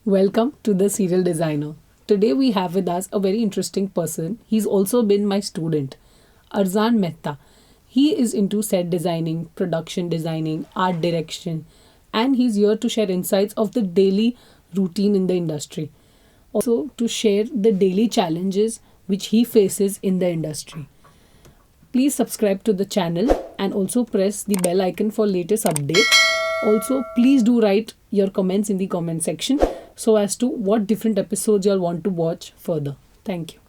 Welcome to the Serial Designer. Today we have with us a very interesting person. He's also been my student, Arzan Mehta. He is into set designing, production designing, art direction, and he's here to share insights of the daily routine in the industry. Also to share the daily challenges which he faces in the industry. Please subscribe to the channel and also press the bell icon for latest updates. Also, please do write your comments in the comment section so as to what different episodes you'll want to watch further. Thank you.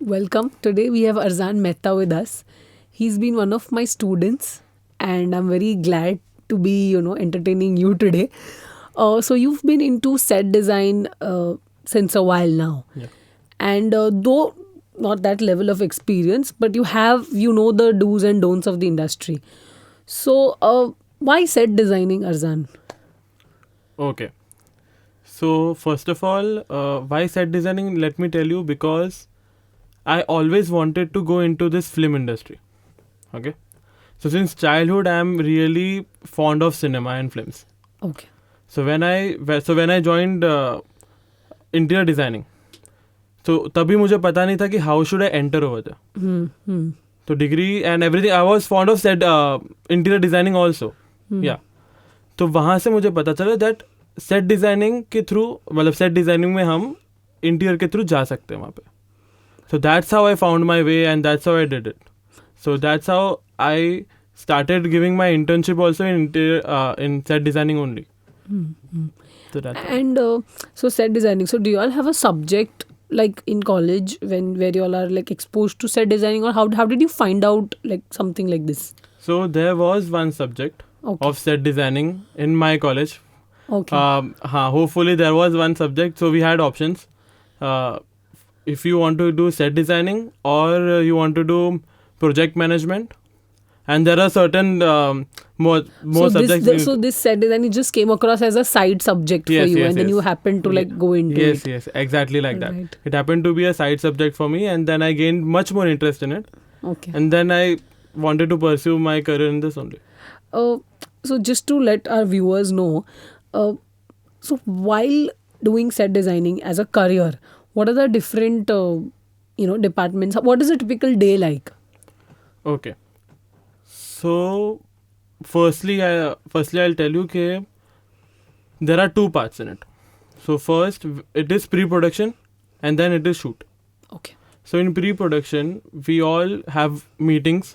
Welcome. Today we have Arzan Mehta with us. He's been one of my students and I'm very glad to be, entertaining you today. So you've been into set design since a while now. Yeah. And though not that level of experience, but you have, the do's and don'ts of the industry. So why set designing, Arzan? Okay. So first of all, why set designing? Let me tell you, because I always wanted to go into this film industry. Okay. So since childhood, I am really fond of cinema and films. Okay. So when I joined interior designing, तो तभी मुझे पता नहीं था कि how should I enter over there. तो degree and everything, I was fond of set interior designing also. Yeah. तो वहाँ से मुझे पता चला that set designing के through, मतलब set designing में हम interior के through जा सकते हैं वहाँ पे. So that's how I found my way and that's how I did it. So that's how I started giving my internship also in interior, in set designing only. So that's And so set designing. So do you all have a subject like in college where you all are like exposed to set designing, or how did you find out like something like this? So there was one subject Okay. of set designing in my college. Okay. Hopefully there was one subject. So we had options. If you want to do set designing or you want to do project management, and there are certain more subjects. So this set designing just came across as a side subject for Yes, you, yes, and then you yes. happened to like go into Yes, it. yes, exactly like that. Right. It happened to be a side subject for me, and then I gained much more interest in it, Okay. and then I wanted to pursue my career in this only. So just to let our viewers know, so while doing set designing as a career, what are the different departments? What is a typical day like? Okay. So, firstly I'll tell you that there are two parts in it. So first, it is pre-production, and then it is shoot. Okay. So in pre-production, we all have meetings.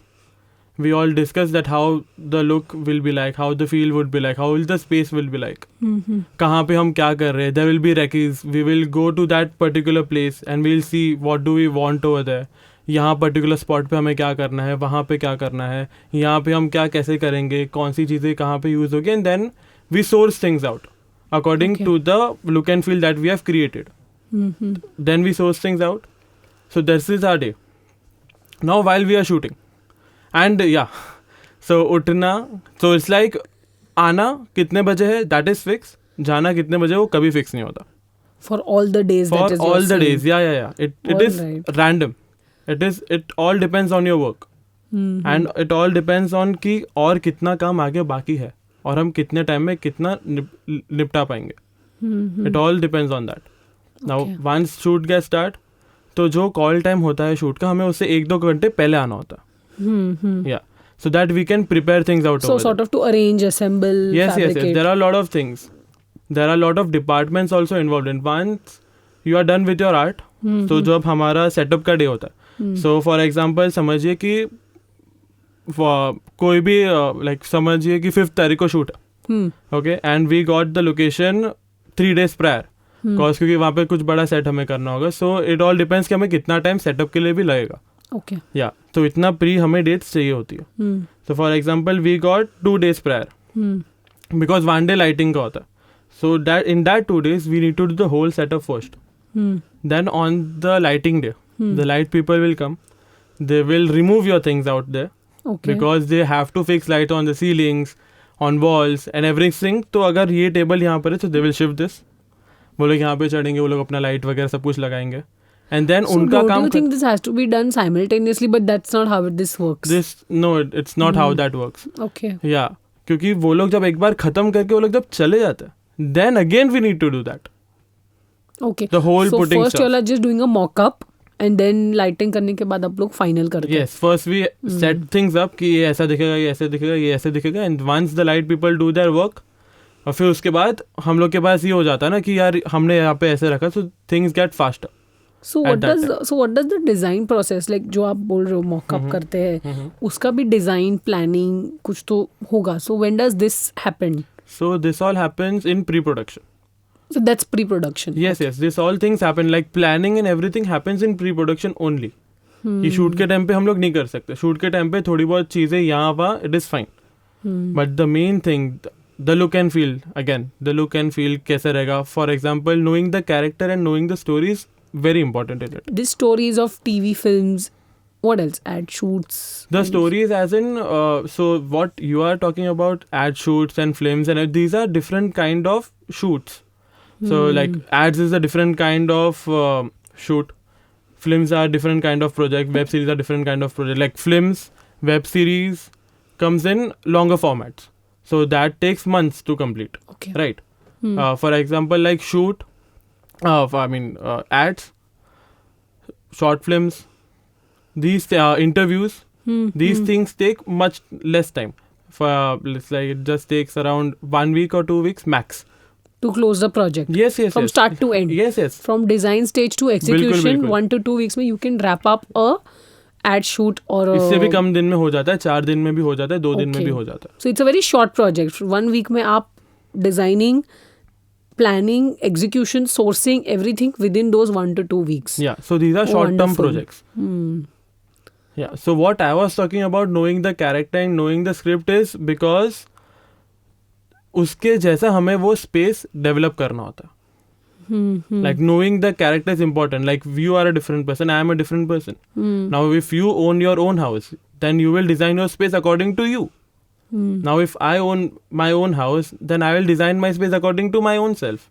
We all discuss that how the look will be like, how the feel would be like, how will the space will be like. कहाँ पे हम क्या कर रहे हैं? There will be recce's. We will go to that particular place and we'll see what do we want over there. यहाँ particular spot पे हमें क्या करना है, वहाँ पे क्या करना है, यहाँ पे हम क्या कैसे करेंगे, कौन सी चीज़ें कहाँ पे यूज़ होगी, and then we source things out according to the look and feel that we have created. Then we source things out. So this is our day. Now while we are shooting and so उठना, so it's like आना कितने बजे है that is fix, जाना कितने बजे वो कभी फिक्स नहीं होता. For all the days. For that is all you're the saying. days, yeah. It is Alright. random. It all depends on your work. And it all depends on कि और कितना काम आगे बाकी है और हम कितने टाइम में कितना निपटा पाएंगे. It all depends on that. Now Okay. once shoot gets start, तो जो कॉल टाइम होता है शूट का, हमें उससे 1-2 घंटे पहले आना होता है. Yeah. So that we can prepare things out So over sort there. of to arrange, assemble, Yes. fabricate. There are a lot of things. There are a lot of departments also involved in. Once you are done with your art, तो जब हमारा setup का day होता है, so for example समझिए कि कोई भी लाइक समझिए कि 5th तारीख को शूट है. Okay, and we got the location 3 days prior, cause क्योंकि वहाँ पे कुछ बड़ा सेट हमें करना होगा. सो इट ऑल डिपेंड्स कि हमें कितना टाइम सेटअप के लिए भी लगेगा. Okay. या तो इतना प्री हमें डेट्स चाहिए होती है. So for example, we got 2 days prior because 1 day lighting का होता है. So that in that 2 days we need to do the whole setup first. Then on the lighting day, the light people will come. They will remove your things out there Okay. because they have to fix light on the ceilings, on walls and everything. तो अगर ये table यहाँ पर है तो they will shift this. वो लोग यहाँ पे चढ़ेंगे, वो लोग अपना लाइट वगैरह सब कुछ लगाएंगे. and then So उनका don't काम you think this has to be done simultaneously? But that's not how this works. it's not how that works. Okay. Yeah, क्योंकि वो लोग जब एक बार खत्म करके वो लोग जब चले जाते हैं, then again we need to do that. Okay. The whole so putting first stuff. you all are just doing a mock-up and then lighting करने के बाद आप लोग final करते हैं. Yes, first we set things up कि ये ऐसा दिखेगा, ये ऐसे दिखेगा, ये ऐसे दिखेगा, and once the light people do their work, और फिर उसके बाद हम लोग के पास ये हो जाता है ना कि यार हमने यहाँ पे ऐसे रखा, so things get faster. So what does the design process, like जो आप बोल रहे हो mock-up करते हैं, उसका भी design planning कुछ तो होगा. So when does this happen? So this all happens in pre-production. So that's pre-production. Yes, this all things happen, like planning and everything happens in pre-production only. कि शूट के time पे हम लोग नहीं कर सकते. शूट के टाइम पे थोड़ी बहुत चीज़ें यहाँ वहाँ, it is fine. But the main thing, the look and feel, again, the look and feel कैसे रहेगा. For example, knowing the character and knowing the story is very important in it. These stories of TV films, what else? Ad shoots. The stories as in, so what you are talking about, ad shoots and films, and these are different kind of shoots. So like ads is a different kind of shoot. Films are different kind of project. Web series are different kind of project. Like films, web series comes in longer formats. So that takes months to complete. Okay. Right. For example, like shoot, ads, short films, these interviews, these things take much less time. It's like it just takes around 1 week or 2 weeks max. To close the project. Yes. From start to end. Yes. From design stage to execution, बिल्कुल. 1 to 2 weeks में you can wrap up a ad shoot or a... इससे भी कम दिन में हो जाता है, 4 दिन में भी हो जाता है, 2 दिन में भी हो जाता है. So it's a very short project. 1 week में आप designing, planning, execution, sourcing, everything within those 1 to 2 weeks. Yeah, so these are short-term Wonderful. projects. Yeah, so what I was talking about knowing the character and knowing the script is because उसके जैसा हमें वो space develop करना होता है. Like knowing the character is important. Like you are a different person, I am a different person. Now if you own your own house, then you will design your space according to you. Now if I own my own house, then I will design my space according to my own self.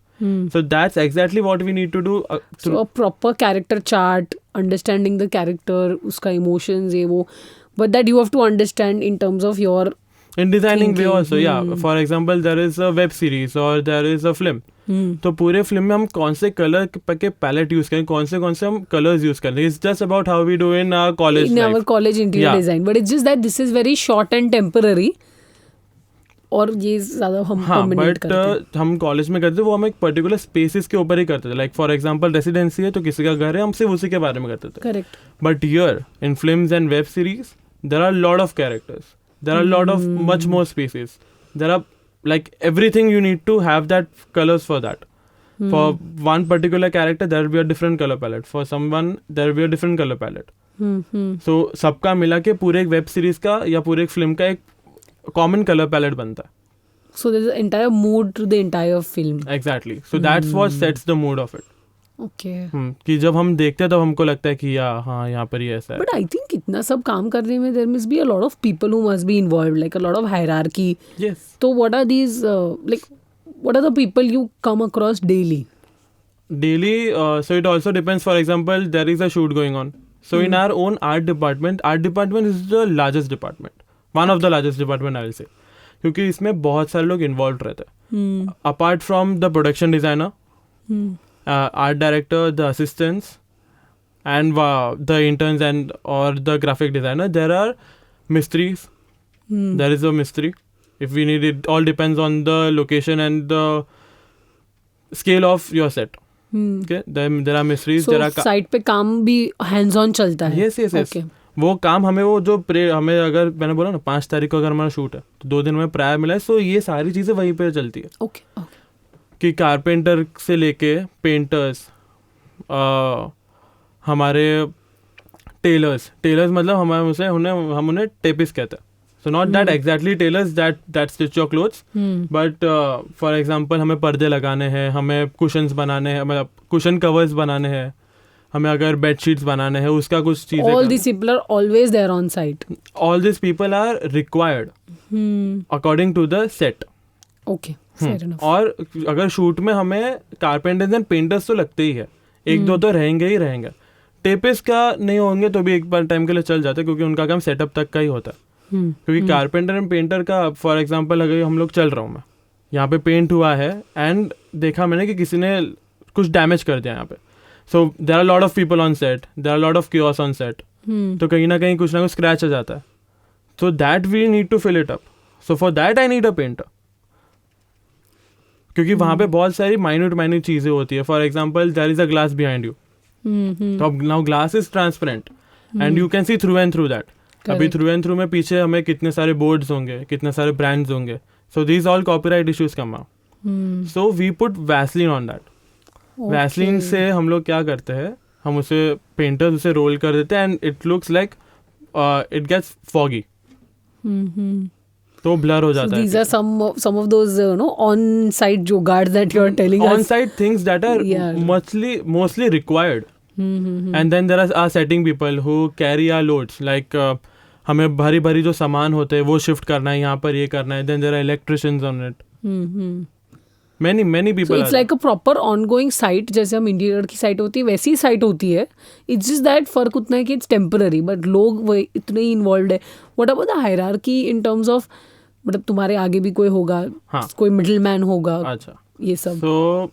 So that's exactly what we need to do. So a proper character chart, understanding the character, uska emotions, ये वो, but that you have to understand in terms of your in designing way thinking. also. Yeah, for example, there is a web series or there is a film. तो पूरे film में हम कौन से colour के palette use करें, कौन से हम कलर्स यूज करें. It's just about how we do in our college in life. our college interior design, but it's just that this is very short and temporary. और ये ज़्यादा हम permanent करते हैं. बट हम कॉलेज में करते थे वो हम एक पर्टिकुलर स्पेसिस के ऊपर ही करते थे. लाइक फॉर एग्जांपल रेसिडेंसी है तो किसी का घर है, हम सिर्फ उसी के बारे में करते थे. Correct. But here in films and web series there are lot of characters, there are lot of much more spaces, there are like everything you need to have that colors for that. For one particular character there will be a different color palette, for someone there will be a different color palette. So सबका मिला के पूरे एक web series का या पूरे एक film का एक कॉमन कलर पैलेट बनता है. So there's an entire mood to the entire film. Exactly. So that's what sets the mood of it. Okay. कि जब हम देखते हैं तब हमको लगता है कि हाँ यहाँ पर ये ऐसा है. But I think इतना सब काम करने में there must be a lot of people who must be involved, like a lot of hierarchy. Yes. So what are these what are the people you come across daily? Daily, so it also depends. For example, there is a shoot going on. So in our own art department is the largest department. One of the largest department I will say. क्योंकि इसमें बहुत सारे लोग involved रहते हैं. Apart from the production designer, art director, the assistants, and the interns and or the graphic designer, there are mistris. There is a mistri. If we need it, all depends on the location and the scale of your set. Okay, then there are mistris. So site पे काम भी hands on चलता है. Yes. Okay. वो काम हमें वो जो हमें अगर मैंने बोला ना 5 तारीख को अगर हमारा शूट है तो 2 दिन में प्रायर मिला है. सो ये सारी चीज़ें वहीं पे चलती है. Okay. कि कारपेंटर से लेके पेंटर्स, हमारे टेलर्स मतलब हम उन्हें टेपिस्ट कहते हैं. So not that exactly tailors that stitch your clothes, but for example हमें पर्दे लगाने हैं, हमें कुशन्स बनाने हैं, मतलब कुशन कवर्स बनाने हैं, हमें अगर बेडशीट्स बनाने हैं, उसका कुछ चीज़ें. All these people are always there on site. All these people are required according to the set. Okay. Fair enough. और अगर शूट में हमें कारपेंटर्स एंड पेंटर्स तो लगते ही है, 1-2 तो रहेंगे ही रहेंगे. टेपिस्ट का नहीं होंगे तो भी एक बार टाइम के लिए चल जाते, क्योंकि उनका काम सेटअप तक का ही होता है. क्योंकि कारपेंटर एंड पेंटर का, फॉर एग्जांपल अगर हम लोग चल रहा हूँ मैं, यहाँ पे पेंट हुआ है एंड देखा मैंने कि किसी ने कुछ डैमेज कर दिया यहाँ पे, so there are lot of people on set, there are lot of chaos on set, तो कहीं ना कहीं कुछ ना कुछ स्क्रैच आ जाता है, so that we need to fill it up. So for that I need a painter, क्योंकि वहाँ पे बहुत सारी माइन्यूट चीज़ें होती है. For example there is a glass behind you, तो अब now glass is transparent and you can see through and through that. अभी थ्रू एंड थ्रू में पीछे हमें कितने सारे बोर्ड्स होंगे, कितने सारे ब्रांड्स होंगे, so these all copyright issues come out. So we put Vaseline on that. Vaseline से हम लोग क्या करते हैं, हम उसे पेंटर्स उसे रोल कर देते हैं and it looks like it gets foggy, तो ब्लर हो जाता है. These are some of those on-site jugaad that you're telling us. On-site things that are mostly required. And then there are our setting people who carry our loads, like हमें भारी जो सामान होते हैं वो शिफ्ट करना है, यहाँ पर ये करना है. Then there are electricians on it. Many people. So it's like a proper ongoing site, जैसे हम इंटीरियर की साइट होती है वैसी ही साइट होती है. It's just that फर्क उतना है कि it's temporary, but लोग वो इतने ही involved है. What about the hierarchy in terms of, मतलब तुम्हारे आगे भी कोई होगा, हाँ. कोई मिडिल मैन होगा, अच्छा, ये सब. So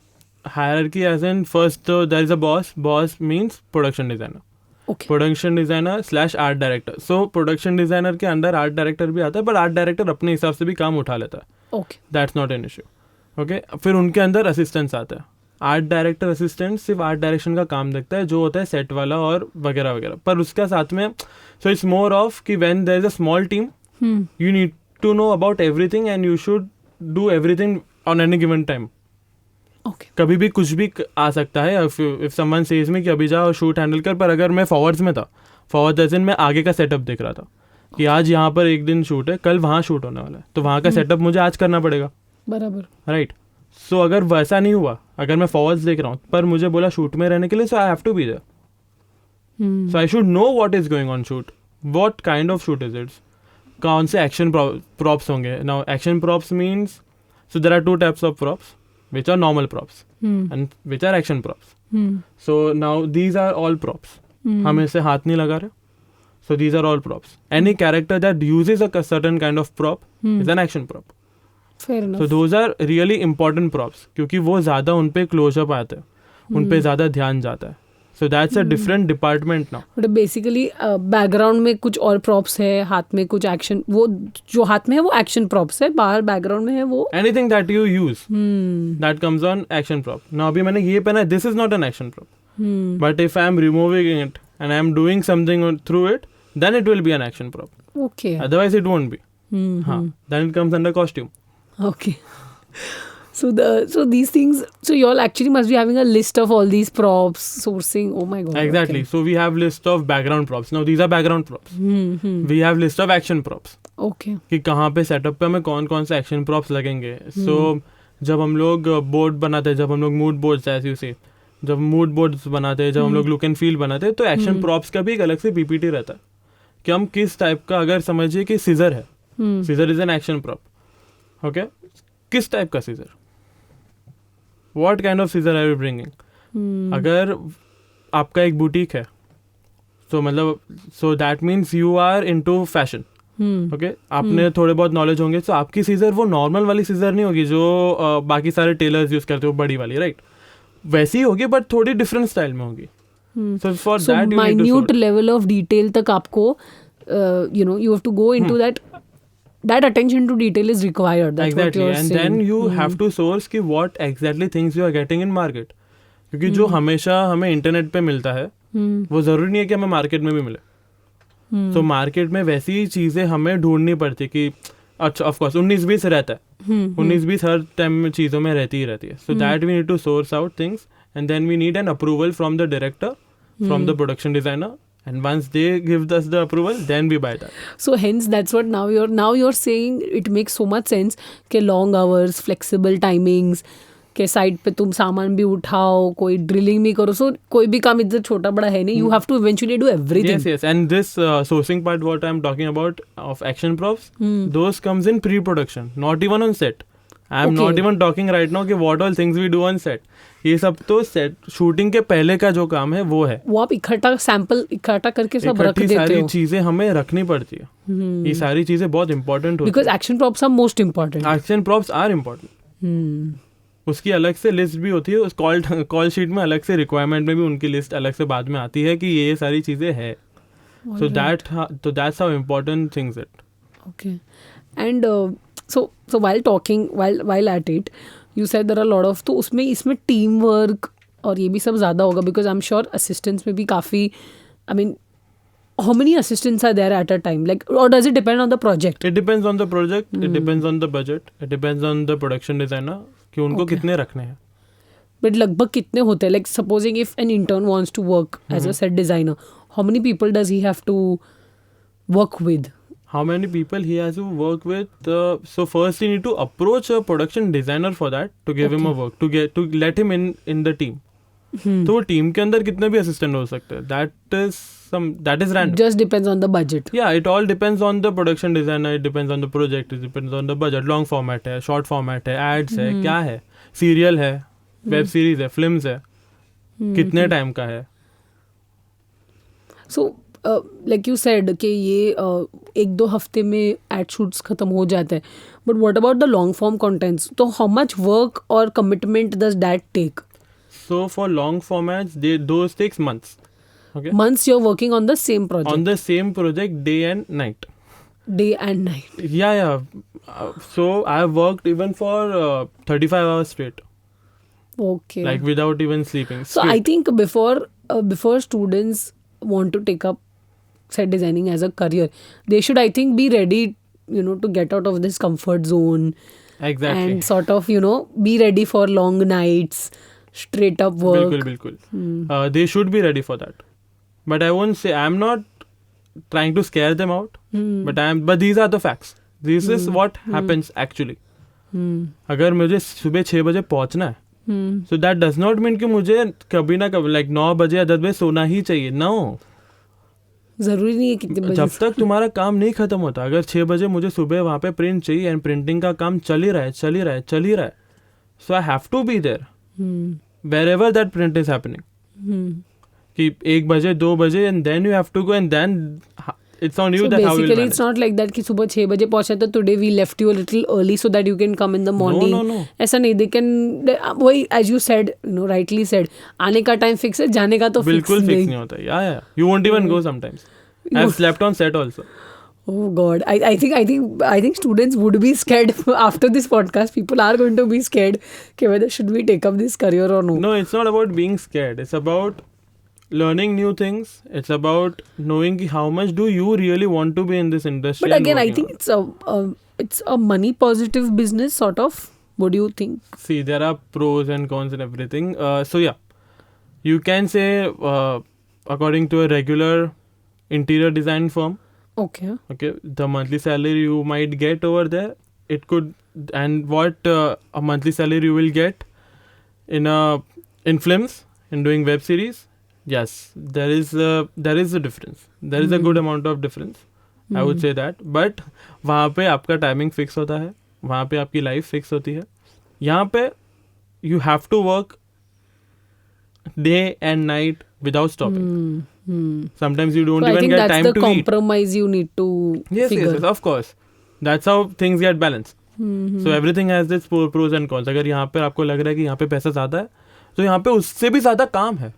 hierarchy as in first there is a boss. Boss means production designer. Okay. Production designer / art director. So production designer के अंदर आर्ट डायरेक्टर भी आता है, बट आर्ट डायरेक्टर अपने हिसाब से भी काम उठा लेता है. Okay. That's not an issue. Okay, फिर उनके अंदर असिस्टेंट्स आता है. आर्ट डायरेक्टर असिस्टेंट सिर्फ आर्ट डायरेक्शन का काम देखता है, जो होता है सेट वाला और वगैरह वगैरह. पर उसका साथ में, सो इट्स मोर ऑफ कि when there is a small team, you need to know about everything and you should do everything on any given time. Okay. कभी भी कुछ भी आ सकता है. इफ समवन सेज में कि अभी जाओ शूट हैंडल कर, पर अगर मैं फॉरवर्ड्स में था, फॉरवर्ड एज इन मैं आगे का सेटअप देख रहा था कि आज यहाँ पर एक दिन शूट है, कल वहाँ शूट होने वाला है, तो वहाँ का सेटअप मुझे आज करना पड़ेगा. बराबर. राइट. सो अगर वैसा नहीं हुआ, अगर मैं फॉरवर्ड्स देख रहा हूँ पर मुझे बोला शूट में रहने के लिए, so I have to be there. So I should know what is going on shoot, what kind of shoot is it's, कौन से एक्शन प्रॉप्स होंगे. Now action props means, so there are 2 types of props which are normal props and which are action props. So now these are all props. हम इसे हाथ नहीं लगा रहे. So these are all props. Any character that uses a certain kind of prop is an action prop. Fair enough. So those are really important props, क्योंकि वो ज़्यादा उन पे क्लोजअप आते हैं, उन पे ज़्यादा ध्यान जाता है. So that's a different department now. But basically background में कुछ और प्रॉप्स है, हाथ में कुछ एक्शन, वो जो हाथ में है वो एक्शन प्रॉप्स है, बाहर बैकग्राउंड में है वो Anything that you use that comes on action prop. Now अभी मैंने ये पहना है, this is not an action prop. But if I am removing it and I am doing something through it, then it will be an action prop. Okay. Otherwise it won't be. हाँ, then it comes under costume. Okay. So these things, so you all actually must be having a list of all these props, sourcing. Oh my god. Exactly. Okay. So we have list of background props. Now these are background props. We have list of action props. Okay. कि कहाँ पे setup पे हमें कौन कौन से action props लगेंगे. So जब हम लोग बोर्ड बनाते हैं, जब हम लोग मूड बोर्ड्स एज यू से, जब मूड बोर्ड्स बनाते हैं, जब हम लोग लुक एंड फील बनाते हैं, तो एक्शन प्रॉप्स का भी एक अलग से पीपीटी रहता है कि हम किस टाइप का, अगर समझिए कि सीजर है, scissor is an action prop. Okay, किस टाइप का scissor, What kind of scissor are you bringing? अगर आपका एक बुटीक है, तो मतलब so that means you are into fashion. Okay, आपने थोड़े बहुत नॉलेज होंगे, तो आपकी सीजर वो नॉर्मल वाली सीजर नहीं होगी जो बाकी सारे टेलर्स यूज करते हो, बड़ी वाली, राइट? वैसी होगी बट थोड़ी डिफरेंट स्टाइल में होगी. So for that you need to minute level of detail तक आपको you have to go into that attention to detail is required. That's exactly. what you're And saying. then you have to source कि what exactly things you are getting in market. क्योंकि जो हमेशा हमें internet पे मिलता है वो जरूरी नहीं है कि हमें मार्केट में भी मिले. तो मार्केट में वैसी चीजें हमें ढूंढनी पड़ती कि अच्छा ऑफ कोर्स 19-20 रहता है, 19-20 हर टाइम में चीज़ों में रहती ही रहती है. So that we need to source out things and then we need an approval from the director, from the production designer. And once they give us the approval, then we buy that. So hence that's what now you're saying it makes so much sense कि long hours, flexible timings, के side पे तुम सामान भी उठाओ, कोई drilling भी करो. सो कोई भी काम इतना छोटा बड़ा है नहीं. You have to eventually do everything. Yes. And this sourcing part what I'm talking about of action props, those comes in pre-production, not even on set. I am not even talking right now कि what all things we do on set. ये सब तो set shooting के पहले का जो काम है वो है. वो आप इकट्ठा सैंपल इकट्ठा करके सब रख देते हो. सारी चीजें हमें रखनी पड़ती है. ये सारी चीजें बहुत इंपॉर्टेंट होती है. Because action props are most important. Action props are important. उसकी अलग से लिस्ट भी होती है. उस कॉल शीट में अलग से रिक्वायरमेंट में भी उनकी लिस्ट अलग से बाद में आती है कि ये सारी चीजें है. So that's how important things it. Okay, and so while at it, you said there are a lot of, तो उसमें इसमें team work और ये भी सब ज़्यादा होगा because I'm sure assistants में भी काफ़ी, I mean, how many assistants are there at a time? Like, or does it depend on the project? It depends on the project. It depends on the budget. It depends on the production designer कि उनको कितने रखने हैं. But लगभग कितने होते हैं? Like supposing if an intern wants to work as a set designer, how many people does he have to work with? How many people he has to work with? So first you need to approach a production designer for that to give him a work, to let him in the team. तो वो team के अंदर कितने भी assistant हो सकते हैं. That is random. Just depends on the budget. Yeah, it all depends on the production designer. It depends on the project. It depends on the budget. Long format है, short format है, ads है, क्या है, serial है, web series है, films है, कितने time का है. So like you said कि ये 1-2 हफ्ते में एड शूट्स खत्म हो जाते हैं. But what about the long form contents? तो हाउ मच वर्क और commitment does that take? So for long formats, those takes months. Okay. Months you're working on the same project. On the same project, day and night. Day and night. Yeah. So I've worked even for 35 hours straight. Okay. Like without even sleeping. So I think before students want to take up set designing as a career, they should, I think, be ready, to get out of this comfort zone. Exactly. And sort of, be ready for long nights, straight up work. Bilkul. They should be ready for that. But I won't say, I'm not trying to scare them out. But these are the facts. This is what happens actually. अगर मुझे सुबह 6 बजे पहुंचना है, so that does not mean कि मुझे कभी ना कभी like 9 बजे या 10 बजे सोना ही चाहिए. No. जरूरी नहीं है कितने बजे. जब तक तुम्हारा काम नहीं खत्म होता. अगर 6 बजे मुझे सुबह वहाँ पे प्रिंट चाहिए एंड प्रिंटिंग का काम चल ही रहा है, so I have to be there wherever that print is happening. कि 1 बजे 2 बजे and then you have to go and then it's on you. So that how you will basically it's not like that कि सुबह 6 बजे पहुंचा तो today we left you a little early so that you can come in the morning. No. ऐसा नहीं. they can वही as you said, rightly said, आने का टाइम फिक्स है, जाने का तो बिल्कुल फिक्स नहीं होता. Yeah. You won't even go sometimes. I've slept on set also. Oh God, I think students would be scared after this podcast. People are going to be scared कि whether should we take up this career or no. No, it's not about being scared. It's about learning new things. It's about knowing how much do you really want to be in this industry. But again, I think it's a money positive business sort of. What do you think? See, there are pros and cons and everything. So yeah, you can say according to a regular interior design firm. Okay, the monthly salary you might get over there, it could, and what a monthly salary you will get in films, in doing web series. Yes, there is a difference. There is a good amount of difference. I would say that. But वहाँ पे आपका timing fix होता है, वहाँ पे आपकी life fix होती है. यहाँ पे you have to work day and night without stopping. Sometimes you don't even get time to eat. I think that's the compromise you need to figure. Yes, of course. That's how things get balanced. So everything has its pros and cons. अगर यहाँ पे आपको लग रहा है कि यहाँ पे पैसा ज़्यादा है, तो यहाँ पे उससे भी ज़्यादा काम है,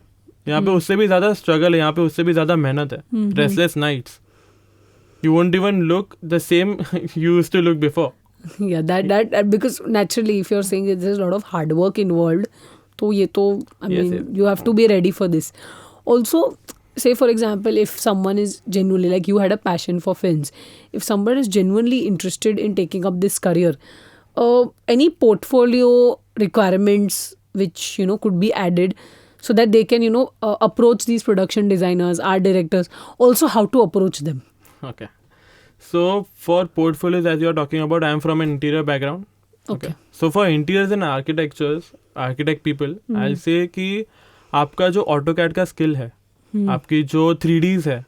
यहाँ पे उससे भी ज़्यादा स्ट्रगल है, यहाँ पे उससे भी ज़्यादा मेहनत है. Restless nights. You won't even look the same you used to look before. Yeah, that because naturally if you're saying that there's a lot of hard work involved, तो ये तो you have to be ready for this. Also, say for example, if someone is genuinely, like you had a passion for films, if someone is genuinely interested in taking up this career, any portfolio requirements which could be added so that they can approach these production designers, art directors, also how to approach them. Okay, so for portfolios, as you're talking about, I am from an interior background. Okay. So for interiors and architect people, I'll say कि आपका जो AutoCAD का skill है, आपकी जो 3Ds है,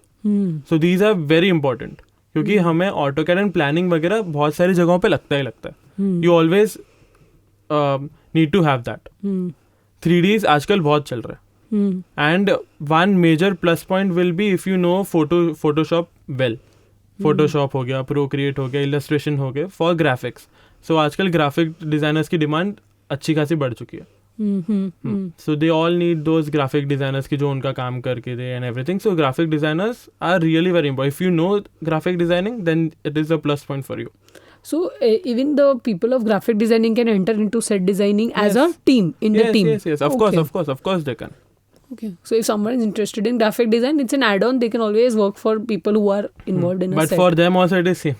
so these are very important, क्योंकि हमें AutoCAD and planning वगैरह बहुत सारी जगहों पे लगता है. You always need to have that. 3Ds आजकल बहुत चल रहा है. And one major plus point will be if you know Photoshop well. Photoshop हो गया, Procreate हो गया, Illustration हो गया for graphics. So आजकल graphic designers की demand अच्छी खासी बढ़ चुकी है. So they all need those graphic designers की जो उनका काम करके दे and everything. So graphic designers are really very important. If you know graphic designing, then it is a plus point for you. So even the people of graphic designing can enter into set designing as a team in the team. Yes. Of course they can. Okay. So if someone is interested in graphic design, it's an add-on. They can always work for people who are involved in a But set. for them also it is same.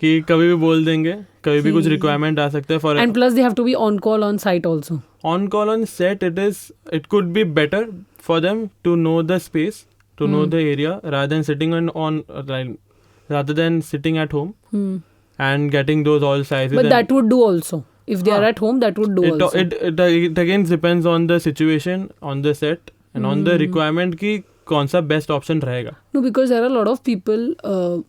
कि कभी भी बोल देंगे, कभी भी कुछ requirement आ सकता है for. And plus they have to be on call on site also. On call on set, it could be better for them to know the space, to know the area, rather than sitting rather than sitting at home and getting those all sizes. But that would do also. If they are at home, that would do also. It again depends on the situation, on the set, and on the requirement कि कौन सा best option रहेगा. No, because there are a lot of people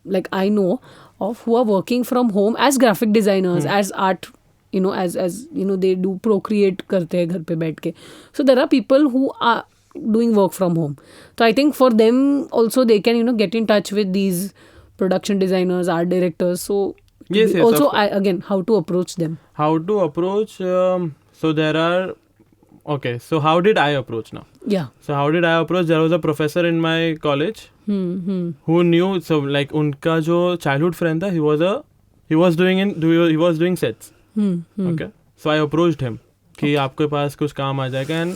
like I know of who are working from home as graphic designers, as art, as they do Procreate करते हैं घर पे बैठ के. So there are people who are doing work from home. So I think for them also they can get in touch with these production designers, art directors. So yes. Also again, how to approach them? How to approach? So there are. Okay, so how did I approach now? Yeah. So how did I approach? There was a professor in my college who knew. So like उनका जो childhood friend था, he was doing sets. Okay. So I approached him कि आपके पास कुछ काम आ जाएगा and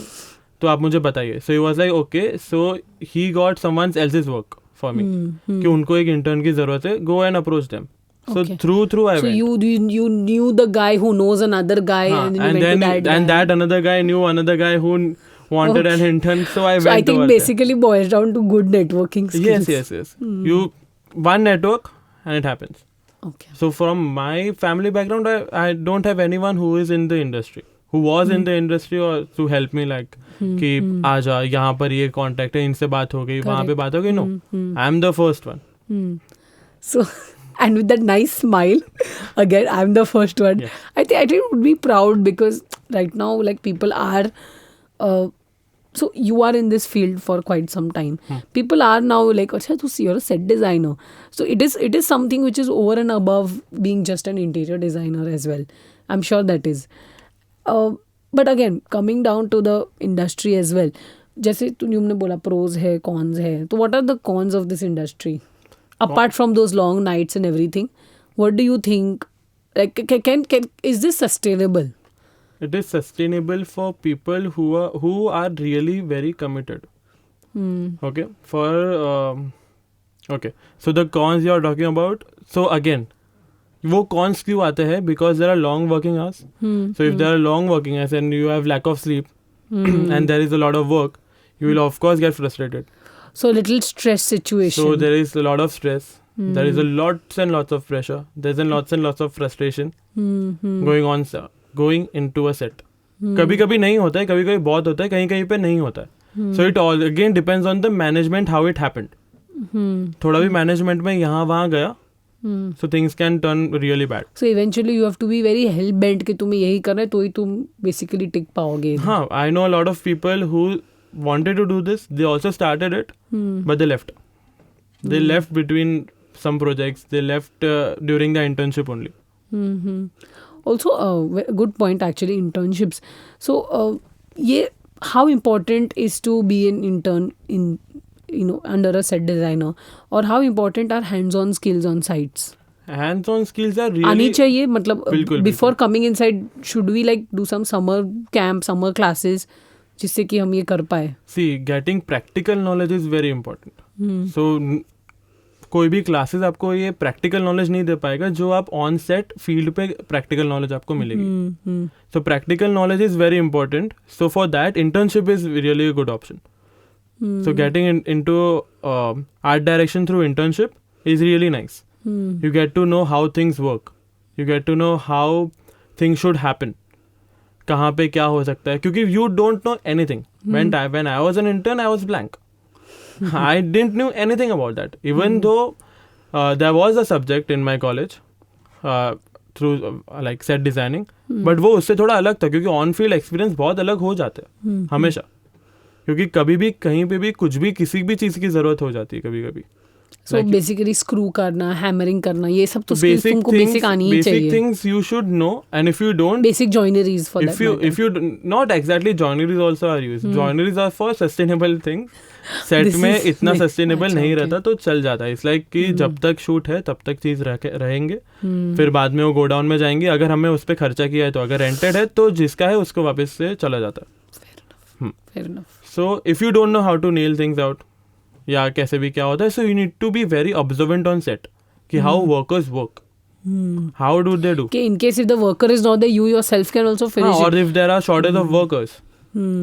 तो आप मुझे बताइए. So he was like okay. So he got someone else's work for me कि उनको एक intern की ज़रूरत है. Go and approach them. So okay. through I so went. you knew the guy who knows another guy and then you went to that guy. And that another guy knew another guy who wanted an intern. So I went I think over basically boils down to good networking skills. Yes. You one network and it happens. Okay. So from my family background, I don't have anyone who is in the industry, who was in the industry or to help me like कि आजा यहाँ पर ये contact है, इनसे बात हो गई, वहाँ पे बात हो गई. No, I'm the first one. So and with that nice smile, again I'm the first one. Yeah. I think I would be proud because right now like people are so you are in this field for quite some time. People are now like, "Achha, you're a set designer." So it is something which is over and above being just an interior designer as well. I'm sure that is. But again, coming down to the industry as well. जैसे तुमने बोला pros है, cons है. So what are the cons of this industry? Apart from those long nights and everything, what do you think? Like, is this sustainable? It is sustainable for people who are really very committed. Okay. Okay. So the cons you are talking about. So again, वो cons क्यों आते हैं? Because there are long working hours. So if there are long working hours and you have lack of sleep and there is a lot of work, you will of course get frustrated. So little stress situation. So there is a lot of stress. There is a lots and lots of pressure. There's a lots and lots of frustration going into a set. कभी-कभी नहीं होता है, कभी-कभी बहुत होता है, कहीं-कहीं पे नहीं होता है. So it all again depends on the management how it happened. थोड़ा भी management में यहाँ वहाँ गया, so things can turn really bad. So eventually you have to be very hell bent कि तुम्हें यही करना है तो ही तुम basically टिक पाओगे. हाँ, I know a lot of people who wanted to do this. They also started it, but they left. They left between some projects. They left during the internship only. Also, a good point actually, internships. So, how important is to be an intern in under a set designer, or how important are hands-on skills on sites? Hands-on skills are really आनी चाहिए मतलब बिल्कुल, before coming inside, should we like do some summer camp, summer classes जिससे कि हम ये कर पाए? See, getting practical knowledge is very important. So कोई भी क्लासेस आपको ये प्रैक्टिकल नॉलेज नहीं दे पाएगा जो आप ऑन सेट फील्ड पे प्रैक्टिकल नॉलेज आपको मिलेगी. So practical knowledge is very important. So for that internship is really a good option. So getting into art direction through internship is really nice. You get to know how things work. You get to know how things should happen. कहाँ पे क्या हो सकता है, क्योंकि you don't know anything. When I was an intern I was blank. I didn't know anything about that. Even though there was a subject in my college through like set designing, but वो उससे थोड़ा अलग था क्योंकि on field experience बहुत अलग हो जाता है हमेशा, क्योंकि कभी भी कहीं पे भी कुछ भी किसी भी चीज़ की ज़रूरत हो जाती है कभी कभी. सो बेसिकली स्क्रू करना, हैमरिंग करना, ये सब तो स्किल्स तुमको बेसिक आनी ही चाहिए. Basic things you should know, and if you don't, basic joineries for that matter. if you not exactly joineries also are used. Joineries are for sustainable things. Set में इतना sustainable नहीं रहता तो चल जाता है. इट्स लाइक कि जब तक शूट है तब तक चीज रहेंगे, फिर बाद में वो गोडाउन में जाएंगे. अगर हमने उस पर खर्चा किया है तो अगर रेंटेड है तो जिसका है उसको वापस से चला जाता है. Fair enough. So if you don't know how to nail things out या कैसे भी क्या होता है, so you need to be very observant on set कि how workers work, how do they do. In case if the worker is not there, you yourself can also finish it. और if there are shortage of workers,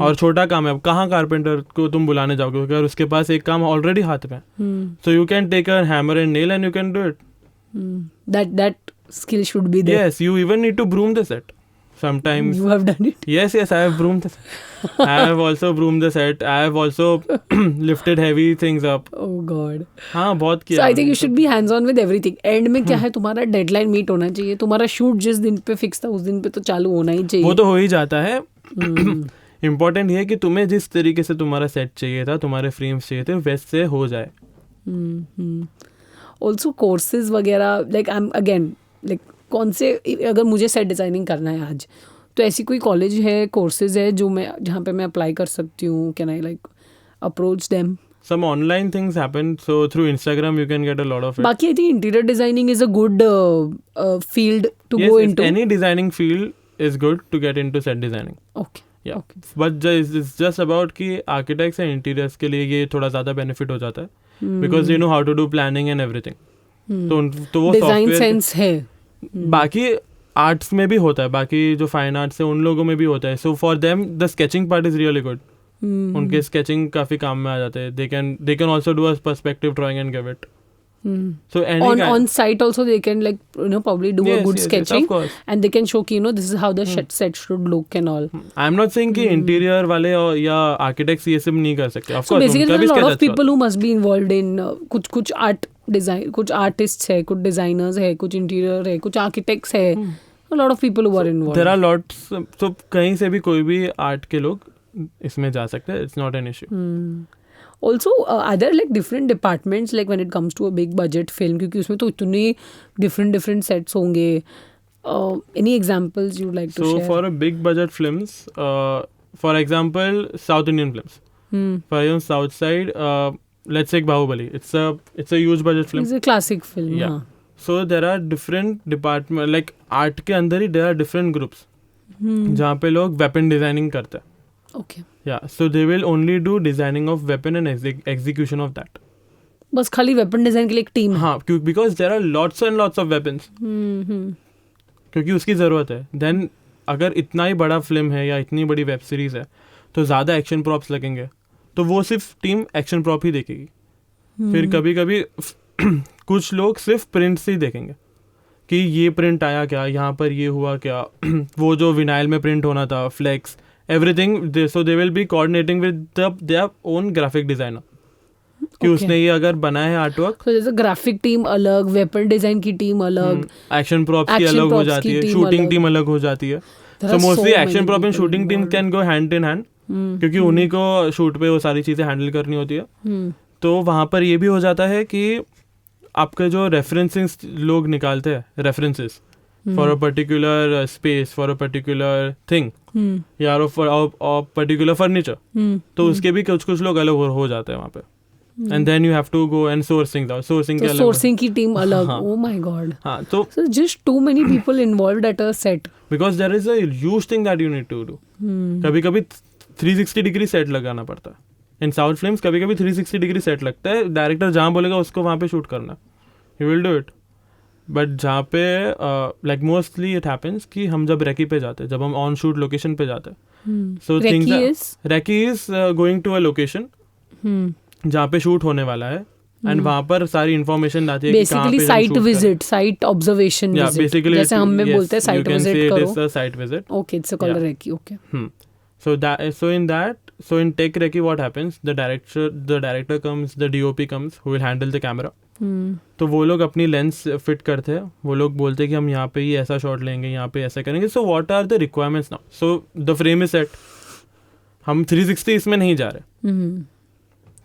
और छोटा काम है, अब कहाँ carpenter को तुम बुलाने जाओगे अगर उसके पास एक काम ऑलरेडी हाथ में, so you can take a hammer and nail and you can do it. That skill should be there. Yes, you even need to broom the set sometimes. You have done it. Yes, I have broomed the set. I have also broomed the set. I have also lifted heavy things up. Oh God. हाँ, बहुत किया. So I think you should be hands on with everything. End में क्या है, तुम्हारा deadline meet होना चाहिए, तुम्हारा शूट जिस दिन पे फिक्स था उस दिन पे तो चालू होना ही चाहिए. वो तो हो ही जाता है. इम्पोर्टेंट ये है कि तुम्हें जिस तरीके से तुम्हारा सेट चाहिए था, तुम्हारे फ्रेम्स चाहिए थे, वैसे हो जाए. ऑल्सो कोर्सेज वगैरह, like I am again like कौन से, अगर मुझे सेट डिज़ाइनिंग करना है आज, तो ऐसी कोई कॉलेज है, कोर्सेज है जो मैं जहाँ पे मैं अप्लाई कर सकती हूँ? Can I like approach them? Some online things happen, so through Instagram you can get a lot of it. बाकी I think interior designing is a good field to Yes, go into. any designing field is good to get into set designing. Okay. Yeah. Okay. But it's just about कि architects and interiors के लिए ये थोड़ा ज़्यादा benefit हो जाता है, because they know how to do planning and everything. तो वो डिज़ाइन software सेंस है. बाकी आर्ट्स में भी होता है, बाकी जो फाइन आर्ट्स है उन लोगों में भी होता है. So for them the sketching part is really good. उनके स्केचिंग काफी काम में आ जाते हैं. They can also do a perspective drawing and give it. So on site also they can like probably do a good sketching, of course. and they can show कि this is how the set should look and all. I'm not saying कि interior वाले या architects ये सब नहीं कर सकते. Of So course, basically उनका भी there are a lot sketch of people who must be involved in कुछ आर्ट डिजाइन, कुछ आर्टिस्ट है, कुछ डिजाइनर्स है, कुछ इंटीरियर है, कुछ आर्किटेक्ट्स है. A lot of people who are involved. There are lots. So कहीं से भी कोई भी आर्ट के लोग इसमें जा सकते हैं. It's not an issue. Also, are there like different departments like when it comes to a big budget film? क्योंकि उसमें तो इतने different sets होंगे. Any examples you'd like to share? So for a big budget films, for example, South Indian films. For example, South side, let's take Bahubali. It's a huge budget film. It's a classic film. Yeah. So there are different departments, like art के अंदर ही there are different groups. जहाँ पे लोग weapon designing करते हैं. Okay. Yeah, so they will only do designing of weapon and execution of that. बस खाली weapon design के लिए एक team है. हाँ, because there are lots and lots of weapons. क्योंकि उसकी ज़रूरत है. Then अगर इतना ही बड़ा फिल्म है या इतनी बड़ी वेब सीरीज है तो ज़्यादा एक्शन प्रॉप्स लगेंगे, तो वो सिर्फ टीम एक्शन प्रॉप ही देखेगी. फिर कभी कभी कुछ लोग सिर्फ प्रिंट्स ही देखेंगे कि ये प्रिंट आया क्या, यहाँ पर ये हुआ क्या, वो जो विनाइल में प्रिंट होना था, flex, everything. So they will be coordinating with their own graphic designer. कि उसने ये अगर बनाया है आर्टवर्क, so जैसे ग्राफिक टीम अलग, वेपन डिजाइन की टीम अलग, एक्शन प्रॉप्स की अलग हो जाती है, शूटिंग टीम अलग हो जाती है. So mostly action prop and shooting team can go hand in hand, क्योंकि उन्हीं को शूट पे वो सारी चीजें हैंडल करनी होती है. तो वहाँ पर ये भी हो जाता है कि आपके जो रेफरेंसेस लोग निकालते हैं, references for a particular space, for a particular thing, या फॉर पर्टिकुलर फर्नीचर, तो उसके भी कुछ लोग अलग हो जाते हैं वहाँ पे. And then you have to go and sourcing की टीम अलग. Oh my God. हाँ, तो just too many people involved at a set, because there is a huge thing that you need to do. कभी कभी 360 degree set लगाना पड़ता है. इन south films कभी कभी 360 डिग्री सेट लगता है. डायरेक्टर जहाँ बोलेगा उसको वहाँ पे शूट करना, you will do it. But जहाँ पे लाइक मोस्टली इट हैपेंस कि हम जब रेकी पे जाते हैं, जब हम ऑन शूट लोकेशन पे जाते हैं, so recce is going to a location जहाँ पे शूट होने वाला है, एंड वहाँ पर सारी इन्फॉर्मेशन आती है कि कहाँ पे site visit, site observation visit, जैसे हम में बोलते हैं साइट विजिट करो. Site visit. Okay, it's called recce. Okay. So in tech recce what happens, the director comes, the DOP comes, who will handle the camera. तो वो लोग अपनी लेंस फिट करते हैं, वो लोग बोलते हैं कि हम यहाँ पे ही ऐसा शॉट लेंगे, यहाँ पे ऐसा करेंगे. So what are the requirements now? So the frame is set, हम 360 इसमें नहीं जा रहे.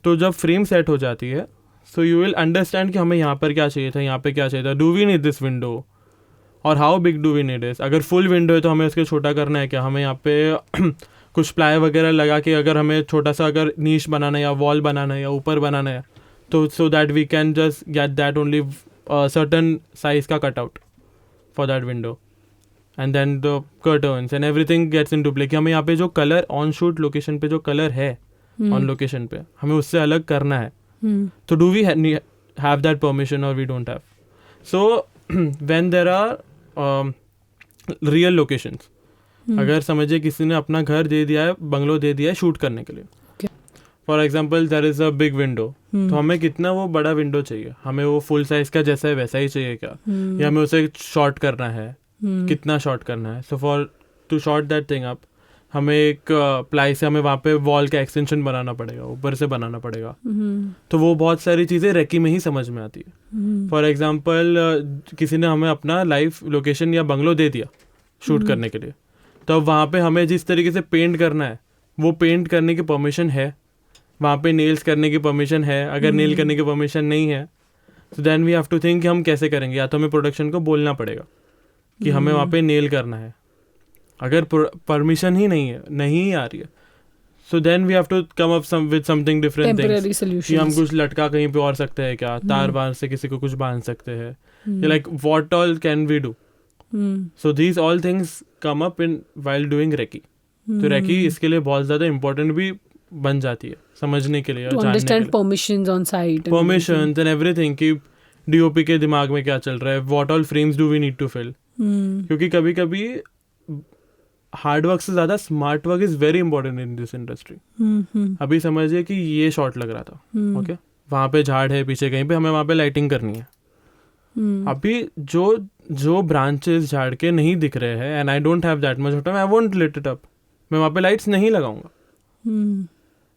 तो जब फ्रेम सेट हो जाती है, सो यू विल अंडरस्टैंड कि हमें यहाँ पर क्या चाहिए था, यहाँ पे क्या चाहिए था, do we need this window और how big do we need it. अगर फुल विंडो है तो हमें उसको छोटा करना है क्या, हमें यहाँ पे कुछ प्लाई वगैरह लगा के अगर हमें छोटा सा अगर नीश बनाना है या वॉल बनाना है या ऊपर बनाना है, तो so that we can just get that only certain size का cut out for that window, and then the curtains and everything gets into play. कि हमें यहाँ पे जो कलर ऑन शूट लोकेशन पे जो कलर है ऑन लोकेशन पे, हमें उससे अलग करना है. तो do we have that permission और we don't have. So when there are real locations, अगर समझिए किसी ने अपना घर दे दिया है, बंगलो दे दिया है शूट करने के लिए, for example there is a big window, तो हमें कितना वो बड़ा विंडो चाहिए, हमें वो फुल साइज का जैसा है वैसा ही चाहिए क्या, या हमें उसे शॉर्ट करना है, कितना शॉर्ट करना है. So for to short that thing up, हमें एक प्लाई से हमें वहाँ पे वॉल का एक्सटेंशन बनाना पड़ेगा, ऊपर से बनाना पड़ेगा. तो वो बहुत सारी चीज़ें रेकी में ही समझ में आती है. फॉर एग्जाम्पल किसी ने हमें अपना लाइव लोकेशन या बंगलो दे दिया शूट करने के लिए, तो अब वहाँ पे हमें जिस तरीके से पेंट करना है वो पेंट करने की परमिशन है, वहाँ पे नेल्स करने की परमिशन है. अगर नेल करने की परमिशन नहीं है, तो then we have to think कि हम कैसे करेंगे. या तो हमें प्रोडक्शन को बोलना पड़ेगा कि हमें वहाँ पे नेल करना है. अगर परमिशन ही नहीं आ रही है, so then we have to come up with something different things. कि हम कुछ लटका कहीं पे और सकते हैं क्या, तार बांध से किसी को कुछ बांध सकते हैं, like what all can we do. So these all things come up in while doing recce. तो रेकी इसके लिए बहुत ज़्यादा इंपॉर्टेंट भी बन जाती है समझने के लिए, understand permissions on site, permissions and everything, कि डीओपी के दिमाग में क्या चल रहा है, what all frames do we need to fill. क्योंकि कभी कभी हार्ड वर्क से ज़्यादा smart work is very important in this industry. अभी समझिए कि ये शॉट लग रहा था, ओके, वहाँ पे झाड़ है पीछे कहीं पे, हमें वहाँ पे लाइटिंग करनी है. अभी जो ब्रांचेस झाड़ के नहीं दिख रहे हैं, and I don't have that much time, I won't lit it up. मैं वहाँ पे लाइट्स नहीं लगाऊंगा,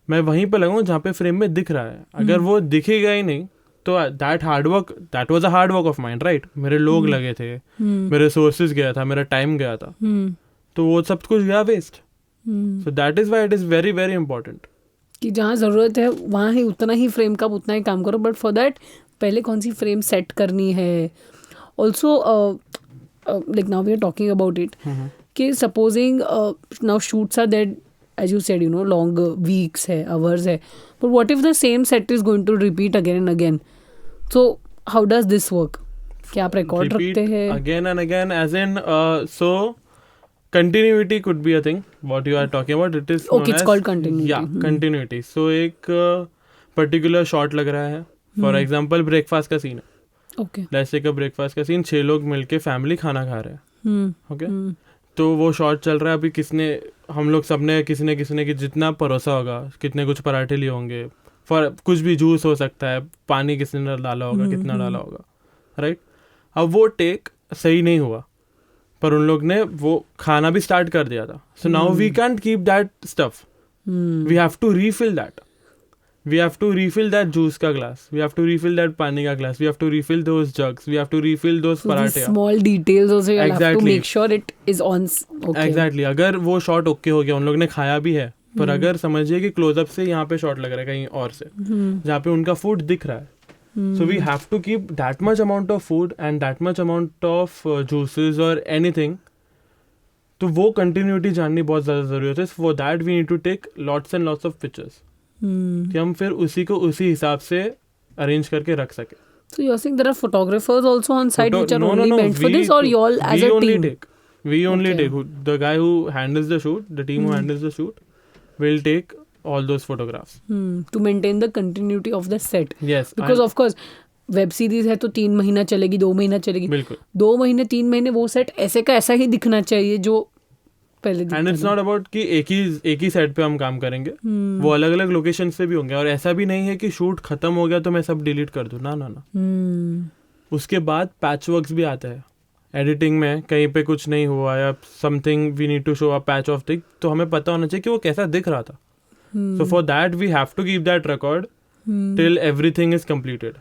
मैं वहीं पे लगाऊंगा जहाँ पे फ्रेम में दिख रहा है. अगर वो दिखेगा ही नहीं, तो that was a hard work of mind, right. मेरे लोग लगे थे, मेरे रिसोर्सेज गया था, मेरा टाइम गया था, तो वो सब कुछ गया waste. So that is why it is very very important कि जहाँ ज़रूरत है वहाँ ही उतना ही फ्रेम का उतना ही काम करो, बट फॉर दैट पहले कौन सी फ्रेम सेट करनी है. Also like now we are talking about it कि supposing now shoots are that as you said, long weeks है, hours है, but what if the same set is going to repeat again and again? So how does this work? क्या आप record रखते हैं again and again, as in so continuity could be a thing what you are talking about. It is okay, it's called continuity. Yeah, continuity. So एक particular shot लग रहा है, for example breakfast का scene है, okay, let's take a breakfast का scene, 6 लोग मिलके family खाना खा रहे हैं, okay, तो वो शॉट चल रहा है. अभी हम लोग सबने किसी ने कि जितना परोसा होगा, कितने कुछ पराठे लिए होंगे, फॉर कुछ भी जूस हो सकता है, पानी किसने डाला होगा, कितना डाला होगा, राइट. अब वो टेक सही नहीं हुआ, पर उन लोग ने वो खाना भी स्टार्ट कर दिया था. So now we can't keep that stuff, we have to refill that. We have to refill that juice का glass. We have to refill that पानी का glass. We have to refill those jugs. We have to refill those पराठे. Small details also you have to make sure it is on. Okay. Exactly. अगर वो shot okay हो गया, उन लोग ने खाया भी है, पर अगर समझिए कि close-up से यहाँ पे shot लग रहा है कहीं और से, जहाँ पे उनका food दिख रहा है. So we have to keep that much amount of food and that much amount of juices or anything. तो वो continuity जाननी बहुत ज़्यादा ज़रूरी होती है. For that we need to take lots and lots of pictures. कि हम फिर उसी को उसी हिसाब से अरेंज करके रख सके. So you're saying there are photographers also on site which are only meant for this, or you all as a team? We only take the guy who handles the shoot, the team who handles the shoot will take all those photographs to maintain the continuity of the set. Yes, because of course web series है तो 3 महीना चलेगी, 2 महीना चलेगी, बिल्कुल 2 महीने 3 महीने वो सेट ऐसे का ऐसा ही दिखना चाहिए जो पहले. एंड इट्स नॉट अबाउट कि एक ही सेट पे हम काम करेंगे, वो अलग अलग लोकेशन पे भी होंगे. और ऐसा भी नहीं है कि शूट खत्म हो गया तो मैं सब डिलीट कर दूं, ना. उसके बाद पैच वर्क्स भी आता है एडिटिंग में, कहीं पे कुछ नहीं हुआ या something we need to show a patch of thing, तो हमें पता होना चाहिए कि वो कैसा दिख रहा था. So for that we have to keep that record till everything is completed.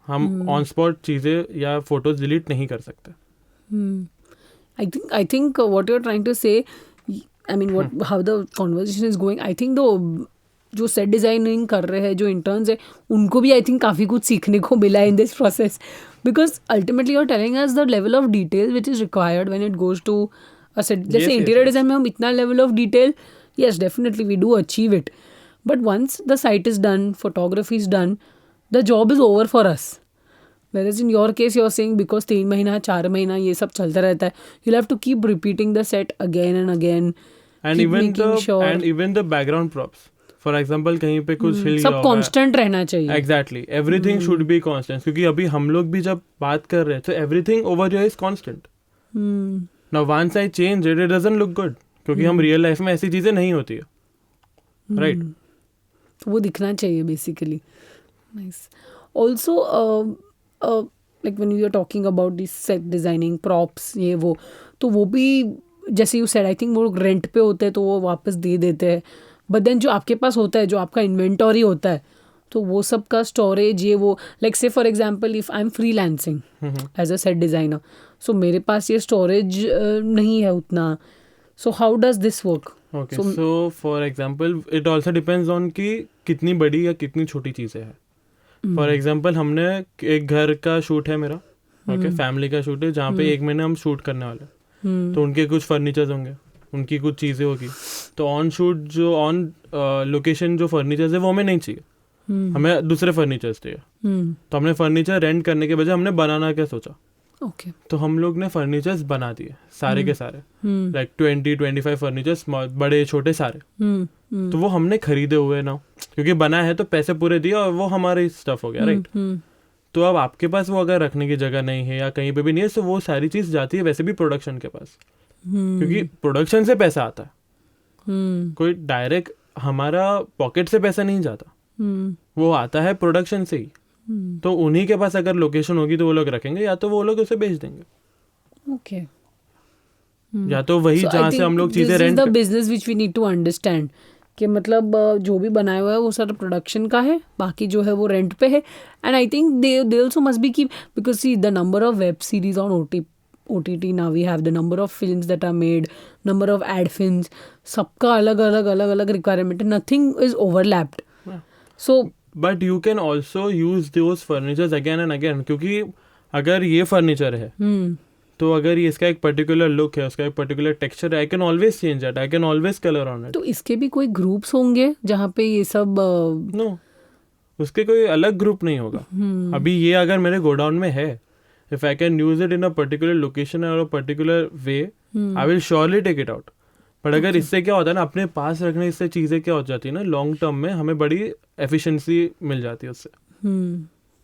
हम ऑन स्पॉट चीज़ें या फोटोज डिलीट नहीं कर सकते. I think what you're trying to say, I mean, how the conversation is going, I think जो set designing कर रहे हैं, जो इंटर्न्स है, उनको भी आई थिंक काफ़ी कुछ सीखने को मिला in this process, because ultimately you are telling us the level of detail which is required when it goes to a set. जैसे इंटीरियर डिज़ाइन में हम इतना level of detail, yes, definitely we do achieve it, but once the site is done, photography is done, the job is over for us. Whereas in your case you're saying because 3 महीना 4 महीना ये सब चलता रहता है, you'll have to keep repeating the set again and again, and keep making sure, and even the background props, for example कहीं पे कुछ हिल सब constant रहना चाहिए. Exactly, everything should be constant, क्योंकि अभी हम लोग भी जब बात कर रहे हैं तो everything over here is constant. Now once I change it, it doesn't look good, क्योंकि हम रियल लाइफ में ऐसी चीज़ें नहीं होती है, राइट? तो वो दिखना चाहिए basically. Nice. Also like when you are talking about this set designing, props, ये वो, तो वो भी जैसे यू सेड, आई थिंक वो रेंट पे होते हैं तो वो वापस दे देते हैं. बट देन जो आपके पास होता है, जो आपका इन्वेंटरी होता है, तो वो सब का स्टोरेज, ये वो, like say for example if I am freelancing as a set designer, सो मेरे पास ये स्टोरेज नहीं है उतना. So how does this work? Okay, so for example, it also depends on कि कितनी बड़ी या कितनी छोटी चीज़ें हैं. For example, हमने एक घर का शूट है मेरा, okay, फैमिली का शूट है जहाँ पे 1 महीने हम शूट करने वाले हैं. तो उनके कुछ फर्नीचर्स होंगे, उनकी कुछ चीज़ें होगी, तो ऑन शूट जो ऑन लोकेशन जो फर्नीचर्स है वो हमें नहीं चाहिए, हमें दूसरे फर्नीचर्स चाहिए. तो हमने फर्नीचर रेंट करने के बजाय हमने बनाना क्या सोचा, Okay. तो हम लोग ने फर्नीचर्स बना दिए सारे के सारे, लाइक 20-25 फर्नीचर्स, बड़े छोटे सारे. तो वो हमने खरीदे हुए ना, क्योंकि बना है तो पैसे पूरे दिए और वो हमारे स्टफ हो गया, राइट? तो अब आपके पास वो अगर रखने की जगह नहीं है या कहीं पे भी नहीं है, तो वो सारी चीज़ जाती है वैसे भी प्रोडक्शन के पास, क्योंकि प्रोडक्शन से पैसा आता है. कोई डायरेक्ट हमारा पॉकेट से पैसा नहीं जाता, वो आता है प्रोडक्शन से ही. तो उन्हीं के पास अगर लोकेशन होगी तो वो लोग रखेंगे, या तो वो लोग उसे बेच देंगे. Okay. या तो वही जहाँ से हम लोग चीजें rent. This is the business which we need to understand, कि मतलब जो भी बनाया हुआ है वो सारा प्रोडक्शन का है, बाकी जो है वो रेंट पे है. And I think they also must be keep, because see the number of web series on OTT now, we have the number of films that are made, number of ad films, सबका अलग अलग requirement है, nothing is overlapped. So but you can also use those furnitures again and again, क्योंकि अगर ये furniture है तो अगर ये इसका एक पर्टिकुलर लुक है, उसका एक पर्टिकुलर टेक्सचर है, I can always change that, I can always colour on it. तो इसके भी कोई ग्रुप्स होंगे जहाँ पे ये सब नो, उसके कोई अलग ग्रुप नहीं होगा. अभी ये अगर मेरे गोडाउन में है, if I can use it in a particular location और a particular way, I will surely take it out. But अगर इससे क्या होता है ना, अपने पास रखने से चीज़ें क्या हो जाती है ना, लॉन्ग टर्म में हमें बड़ी एफिशिएंसी मिल जाती है उससे,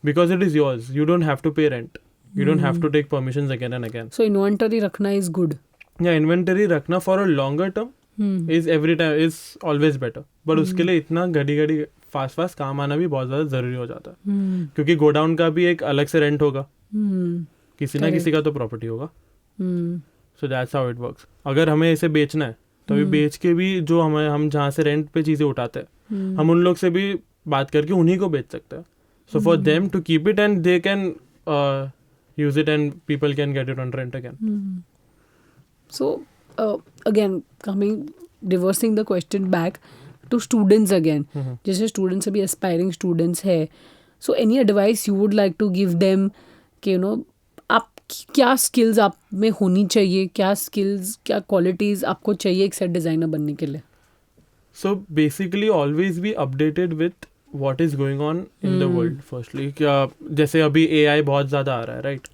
because it is yours, you don't have to pay rent, you don't have to take permissions again and again. So inventory रखना इज गुड. या इन्वेंटरी रखना for a longer term is every time is always better, but उसके लिए इतना घड़ी fast काम आना भी बहुत ज़्यादा ज़रूरी हो जाता है, क्योंकि गोडाउन का भी एक अलग से रेंट होगा, किसी ना किसी का तो प्रॉपर्टी होगा. So that's how it works. अगर हमें इसे बेचना है तो अभी बेच के भी जो हम जहाँ से रेंट पे चीज़ें उठाते हैं, हम उन लोग से भी बात करके उन्हीं को बेच सकते हैं. So for them to keep it and they can use it and people can get it on rent again. So again coming, reversing the question back to students again, जैसे स्टूडेंट्स अभी एस्पायरिंग स्टूडेंट्स है, so any advice you would like to give them कि you know आप क्या skills आप में होनी चाहिए, क्या स्किल्स, क्या क्वालिटीज़ आपको चाहिए एक सेट डिज़ाइनर बनने के लिए? So basically always be updated with what is going on in the world. Firstly क्या, जैसे अभी AI बहुत ज़्यादा आ रहा है, right?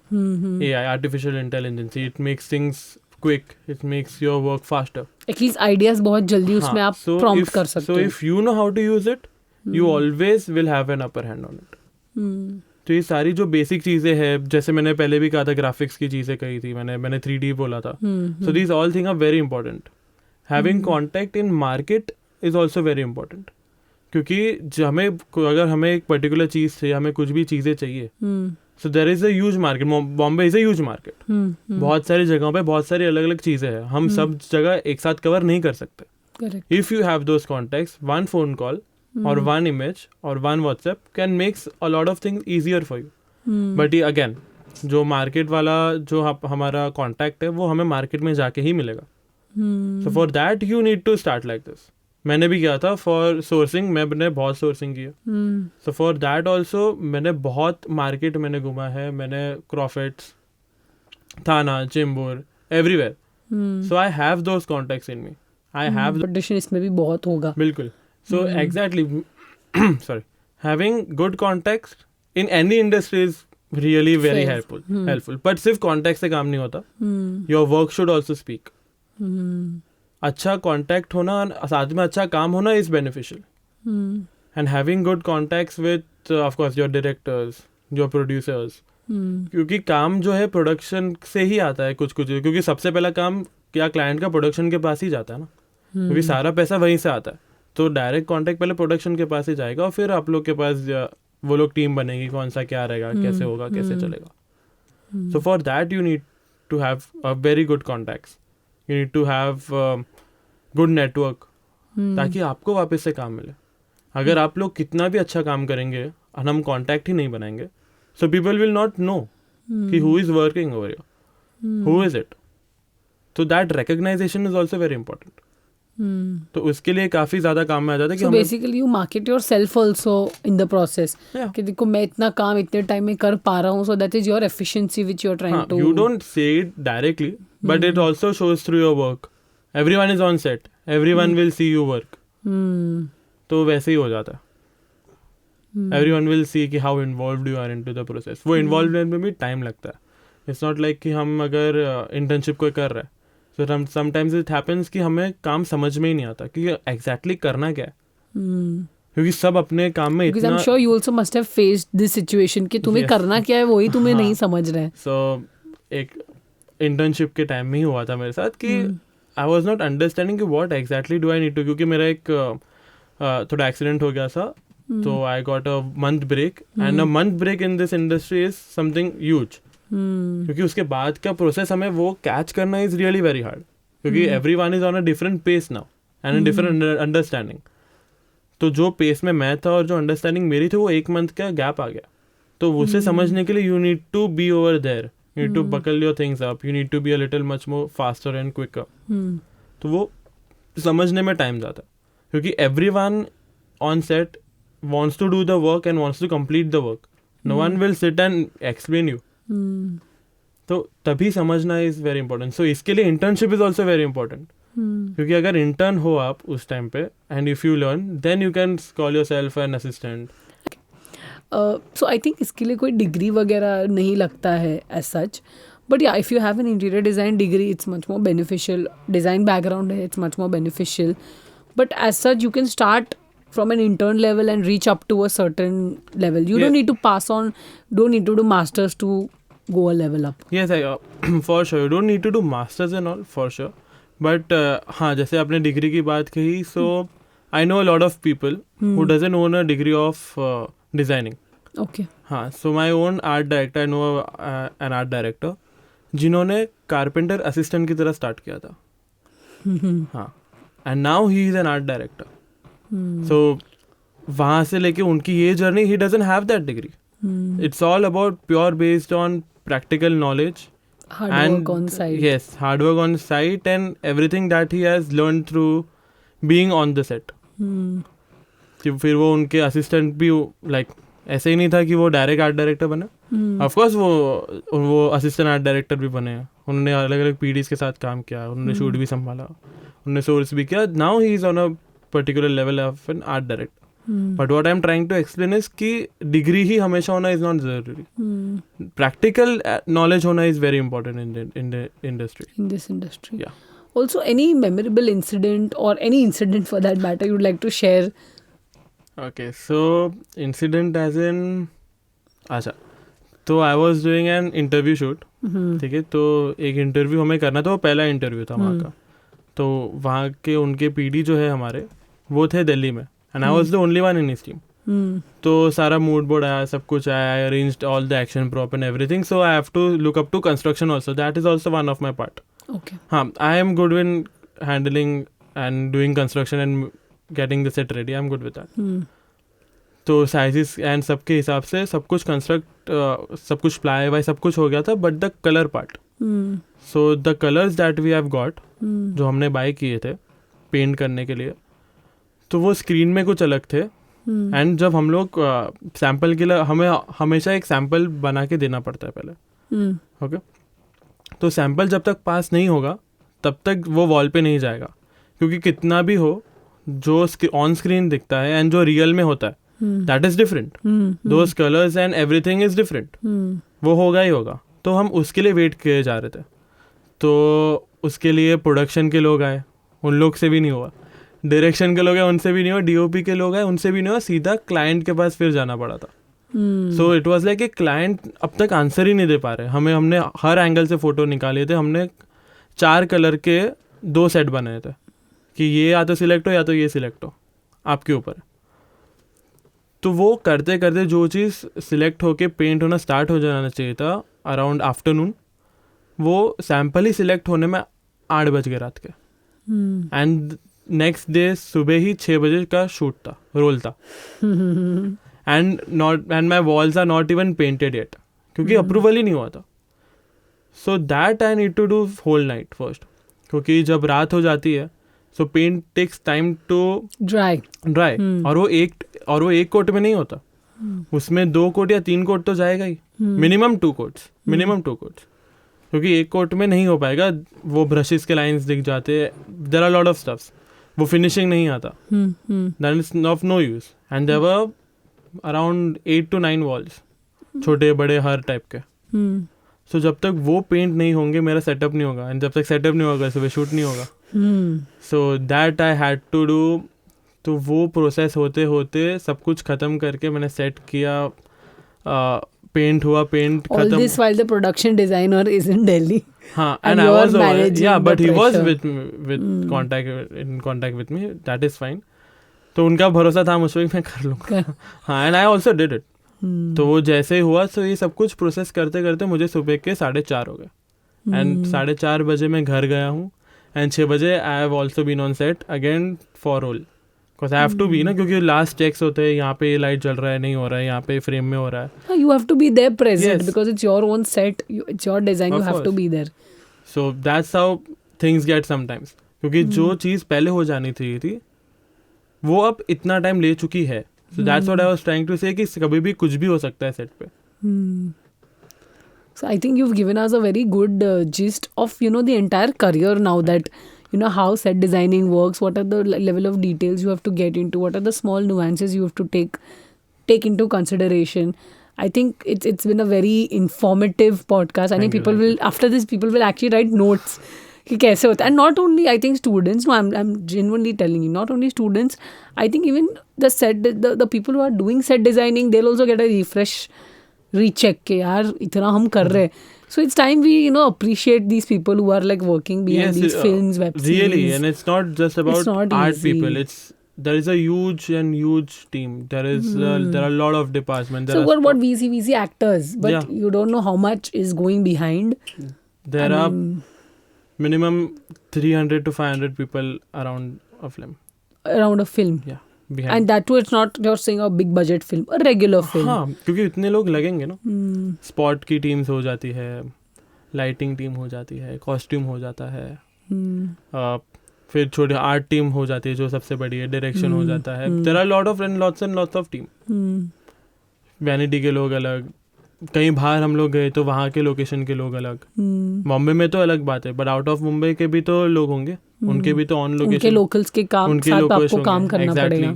AI, artificial intelligence, it makes things quick, it makes your work faster. At least ideas बहुत जल्दी उसमें आप प्रॉम्प्ट कर सकते हो. So if you know how to use it, you always will have an upper hand on it. तो ये सारी जो बेसिक चीज़ें हैं, जैसे मैंने पहले भी कहा था, ग्राफिक्स की चीज़ें कही थी, मैंने 3D बोला था. So these all thing are very important. Having contact in market is also very important, क्योंकि अगर हमें एक पर्टिकुलर चीज़ चाहिए, हमें कुछ भी चीज़ें चाहिए, so there is a huge market. Bombay is a huge market. बहुत सारी जगहों पे बहुत सारी अलग अलग चीज़ें हैं, हम सब जगह एक साथ कवर नहीं कर सकते. If you have those contacts, one phone call or one image or one WhatsApp can makes a lot of things easier for you. But ये अगेन जो मार्केट वाला जो हमारा कॉन्टैक्ट है वो हमें मार्केट में जाके ही मिलेगा. So for that you need to start like this. मैंने भी किया था फॉर सोर्सिंग, मैंने बहुत सोर्सिंग किया. सो फॉर दैट ऑल्सो मैंने बहुत मार्केट मैंने घुमा है. मैंने क्रॉफिट्स, थाना, Chembur, everywhere. So I have those contacts in me. I have competition इसमें भी बहुत होगा. बिल्कुल. So exactly sorry, having good context in any industry is really very helpful. But सिर्फ context से काम नहीं होता. Your work should also speak. अच्छा contact होना साथ में अच्छा काम होना is beneficial. And having good contacts with of course your directors, your producers. क्योंकि काम जो है प्रोडक्शन से ही आता है कुछ क्योंकि सबसे पहला काम क्या क्लाइंट का प्रोडक्शन के पास ही जाता है ना. क्योंकि सारा पैसा वहीं से आता है. तो डायरेक्ट कांटेक्ट पहले प्रोडक्शन के पास ही जाएगा और फिर आप लोग के पास वो लोग टीम बनेगी, कौन सा क्या रहेगा, कैसे होगा, कैसे चलेगा. So for that you need to have a very good contacts. You need to have good network ताकि आपको वापस से काम मिले. अगर आप लोग कितना भी अच्छा काम करेंगे और हम कॉन्टैक्ट ही नहीं बनाएंगे, so people will not know कि who is working over here, who is it. तो that recognization is also very important. तो उसके लिए काफी ज्यादा काम में आ जाता है कि so basically you market yourself also in the process. कि देखो मैं इतना काम इतने टाइम में कर पा रहा हूँ, so that is your efficiency which you are trying to. You don't say it directly, but it also shows through your work. Everyone is on set. Everyone will see you work. तो वैसे ही हो जाता है. Everyone will see कि how involved you are into the process. वो involvement में भी time लगता है. It's not like कि हम अगर internship कोई कर रहे हैं, so sometimes it happens कि हमें काम समझ में ही नहीं आता कि exactly करना क्या है. क्योंकि सब अपने काम में इतना. I'm sure you also must have faced this situation कि तुम्हें करना क्या है वही तुम्हें नहीं समझ रहे. So एक internship के टाइम में ही हुआ था मेरे साथ कि I was not understanding कि what exactly do I need to. क्योंकि मेरा एक थोड़ा एक्सीडेंट हो गया था, तो I got a month break and a month break in this industry is something huge. क्योंकि उसके बाद का प्रोसेस हमें वो कैच करना इज रियली वेरी हार्ड. क्योंकि everyone is on a different pace now and a different understanding. तो जो पेस में मैं था और जो अंडरस्टैंडिंग मेरी थी वो एक मंथ का गैप आ गया. तो उसे समझने के लिए you need to be over there, you need to buckle your things up, you need to be a little much more faster and quicker. तो वो समझने में टाइम जाता है. क्योंकि everyone on set wants to do the work and wants to complete the work. No one will sit and explain you. तो तभी समझना इज वेरी इंपॉर्टेंट. सो इसके लिए internship is also very important. क्योंकि अगर इंटर्न हो आप उस टाइम पे and if you learn then you can call yourself an assistant. So I think इसके लिए कोई डिग्री वगैरह नहीं लगता है as such. But yeah if you have an interior design degree it's much more beneficial. Design background है, it's much more beneficial. But as such you can start from an intern level and reach up to a certain level. You don't need to pass on, don't need to do masters to go a level up. Yes, for sure. You don't need to do masters and all, for sure. But हाँ, जैसे आपने degree की बात कही, so I know a lot of people who doesn't own a degree of designing. Okay. हाँ, so my own art director, I know an art director, जिन्होंने carpenter assistant की तरह स्टार्ट किया था. हाँ, and now he is an art director. So वहाँ से लेके उनकी ये journey, he doesn't have that degree. It's all about pure based on practical knowledge. Hard work on site. Yes, hard work on site and everything that he has learned through being on the set. फिर वो उनके assistant भी like ऐसे ही नहीं था कि वो direct art director बने. Of course वो असिस्टेंट आर्ट डायरेक्टर भी बने. उन्होंने अलग अलग पीडीज के साथ काम किया, उन्होंने शूट भी संभाला, उन्होंने सोर्स भी किया. Now he is on a particular level of an art director. But what I'm trying to explain is कि डिग्री ही हमेशा होना is not जरूरी. Practical knowledge होना is very important in the industry. In this industry. Yeah. Also, any memorable incident or any incident for that matter you'd like to share? Okay, so incident as in अच्छा, तो I was doing an interview shoot. ठीक है, तो एक interview हमें करना था, वो पहला इंटरव्यू था वहाँ का. तो वहाँ के उनके पीडी जो है हमारे वो थे दिल्ली में and I was the only one in his team. तो सारा मूड बोर्ड आया, सब कुछ आया, I arranged all the action prop and everything. So I have to look up to construction also. That is also one of my part. हाँ, I am good in handling and doing construction and getting the set ready. I am good with that. तो sizes and सबके हिसाब से सब कुछ construct, सब कुछ ply Y सब कुछ हो गया था, but the colour part, so the colours that we have got, जो हमने बाय किए थे पेंट करने के लिए, तो वो स्क्रीन में कुछ अलग थे. एंड जब हम लोग सैम्पल के लिए, हमें हमेशा एक सैम्पल बना के देना पड़ता है पहले, ओके. तो सैम्पल जब तक पास नहीं होगा तब तक वो वॉल पे नहीं जाएगा, क्योंकि कितना भी हो जो ऑन स्क्रीन दिखता है एंड जो रियल में होता है that is different. Those colours and everything is different. वो होगा ही होगा. तो हम उसके लिए वेट किए जा रहे थे. तो उसके लिए प्रोडक्शन के लोग आए, उन लोग से भी नहीं हुआ. डायरेक्शन के लोग आए, उनसे भी नहीं हुआ. डीओपी के लोग आए, उनसे भी नहीं हुआ. सीधा क्लाइंट के पास फिर जाना पड़ा था. So it was like a client अब तक आंसर ही नहीं दे पा रहे. हमने हर एंगल से फ़ोटो निकाले थे. हमने 4 कलर के 2 सेट बनाए थे कि ये या तो सिलेक्ट हो या तो ये सिलेक्ट हो, आपके ऊपर. तो वो करते करते जो चीज़ सिलेक्ट होके पेंट होना स्टार्ट हो जाना चाहिए था अराउंड आफ्टरनून, वो सैम्पल ही सिलेक्ट होने में 8 बज गए रात के. एंड नेक्स्ट डे सुबह ही 6 बजे का शूट था, रोल था. And my walls are not even painted yet, क्योंकि अप्रूवल ही नहीं हुआ था. So that I need to do whole night first, क्योंकि जब रात हो जाती है so paint takes time to dry. और वो एक कोट में नहीं होता, उसमें 2 कोट या 3 कोट तो जाएगा ही. मिनिमम 2 कोट्स, क्योंकि एक कोट में नहीं हो पाएगा. वो ब्रशेस के लाइंस दिख जाते हैं, there are lot of stuffs. वो फिनिशिंग नहीं आता, that is of no use. And there were around 8 to 9 walls, छोटे बड़े हर टाइप के. सो जब तक वो पेंट नहीं होंगे मेरा सेटअप नहीं होगा. एंड जब तक सेटअप नहीं होगा सुबह शूट नहीं होगा. So that I had to do. तो वो प्रोसेस होते होते सब कुछ ख़त्म करके मैंने सेट किया. पेंट हुआ, पेंट खत्म. All this while the production designer is in Delhi. हाँ, and I was but he was with contact with me. That is fine. तो उनका भरोसा था मुझ पर मैं कर लूँगा. हाँ, and I also did it. तो वो जैसे ही हुआ, तो ये सब कुछ प्रोसेस करते करते मुझे सुबह के 4:30 हो गए. एंड 4:30 बजे मैं घर गया हूँ. एंड 6 बजे I have also been on set again for role, because I have to be ना, क्योंकि लास्ट चेक्स होते हैं. यहाँ पे लाइट जल रहा है, नहीं हो रहा है, यहाँ पे फ्रेम में हो रहा है. You have to be there present, because it's your own set, it's your design, you have to be there. So that's how things get sometimes. क्योंकि जो चीज़ पहले हो जानी थी वो अब इतना टाइम ले चुकी है. So that's what I was trying to say, कि कभी भी कुछ भी हो सकता है सेट पे. So I think you've given us a very good gist of, the entire career now, that how set designing works, what are the level of details you have to get into, what are the small nuances you have to take into consideration. I think it's been a very informative podcast. I think people will, after this, people will actually write notes कि कैसे होता है. And not only, I think, students, no, I'm genuinely telling you, not only students, I think even the people who are doing set designing, they'll also get a recheck के यार इतना हम कर रहे हैं. So it's time we, appreciate these people who are like working behind these films, web series. Really, and it's not just about art easy. People. There is a huge team. There are a lot of departments. So what we see actors, but you don't know how much is going behind. There are minimum 300 to 500 people around a film. Around a film. Yeah. Behind. And that too, it's not you're saying a big budget film, a regular film. हाँ, क्योंकि इतने लोग लगेंगे ना. Spot की teams हो जाती है, लाइटिंग टीम हो जाती है, कॉस्ट्यूम हो जाता है, फिर छोटे आर्ट टीम हो जाती है जो सबसे बड़ी है, डायरेक्शन हो जाता है. There are lots of team. Vanity के लोग अलग, कहीं बाहर हम लोग गए तो वहाँ के लोकेशन के लोग अलग. बॉम्बे में तो अलग बात है, बट आउट ऑफ मुंबई के भी तो लोग होंगे. उनके भी तो ऑन लोकेशन, उनके लोकल्स के काम साथ आपको काम करना पड़ेगा.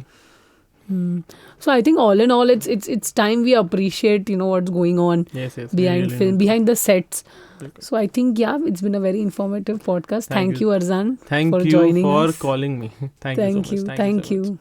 So I think all in all, it's time we appreciate what's going on behind film, behind the sets. So I think it's been a very informative podcast. Thank you, Arzan, for joining us. Thank you for calling me. Thank you so much. Thank you.